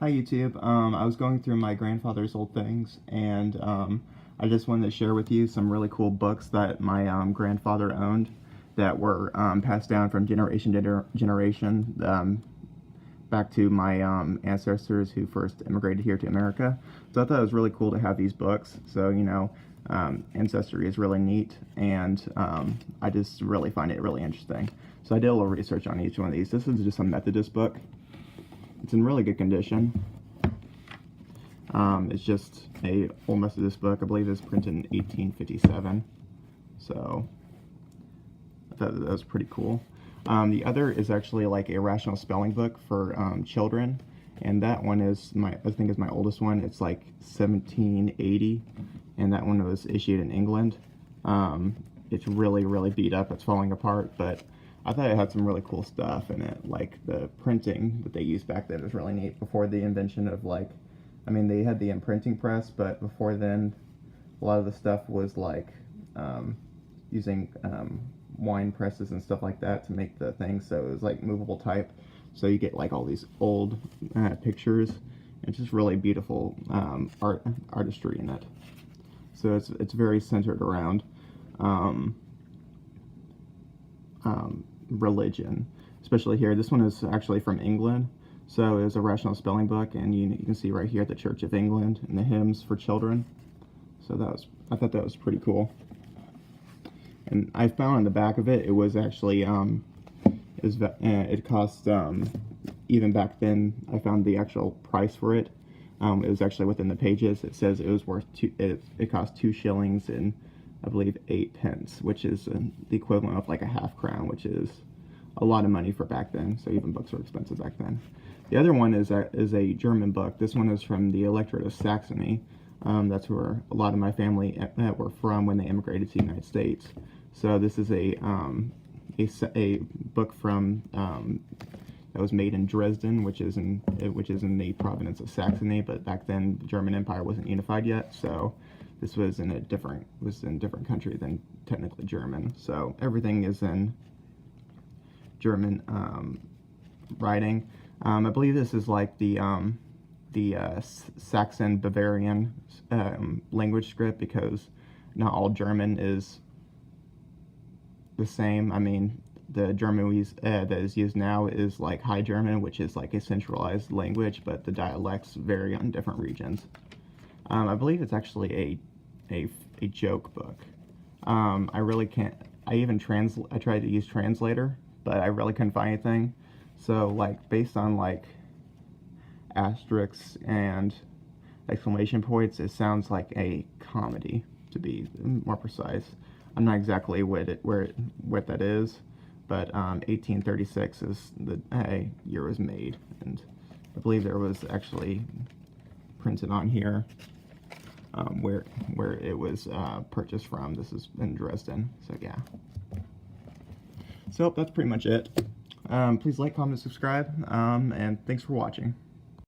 Hi YouTube. I was going through my grandfather's old things, and I just wanted to share with you some really cool books that my grandfather owned that were passed down from generation to generation back to my ancestors who first immigrated here to America. So I thought it was really cool to have these books. So, ancestry is really neat, and I just really find it really interesting. So I did a little research on each one of these. This is just a Methodist book. It's in really good condition. It's just a old Methodist book. I believe it was printed in 1857. So I thought that was pretty cool. The other is actually like a rational spelling book for children, and that one is I think is my oldest one. It's like 1780, and that one was issued in England. It's really beat up. It's falling apart, but I thought it had some really cool stuff in it, like the printing that they used back then was really neat. Before the invention of they had the imprinting press, but before then, a lot of the stuff was like using wine presses and stuff like that to make the thing. So it was like movable type. So you get like all these old pictures. It's just really beautiful artistry in it. So it's very centered around religion, especially here. This one is actually from England, so it was a rational spelling book, and you can see right here the Church of England and the hymns for children. So I thought that was pretty cool. And I found on the back of it, it was actually it cost even back then. I found the actual price for it. It was actually within the pages. It says it was worth it cost 2 shillings and I believe 8 pence, which is the equivalent of like a half crown, which is a lot of money for back then. So even books were expensive back then. The other one is a German book. This one is from the Electorate of Saxony. That's where a lot of my family were from when they immigrated to the United States. So this is a book from that was made in Dresden, which is in the province of Saxony. But back then, the German Empire wasn't unified yet, so this was in a different country than technically German. So everything is in German writing. I believe this is like the Saxon Bavarian language script, because not all German is the same. I mean, the German that is used now is like High German, which is like a centralized language, but the dialects vary on different regions. I believe it's actually a joke book. I really can't. I tried to use translator, but I really couldn't find anything. So like based on like asterisks and exclamation points, it sounds like a comedy, to be more precise. I'm not exactly what that is, but 1836 is the year it was made, and I believe there was actually printed on here where it was purchased from. This is in Dresden, so yeah. So that's pretty much it. Please like, comment, subscribe, and thanks for watching.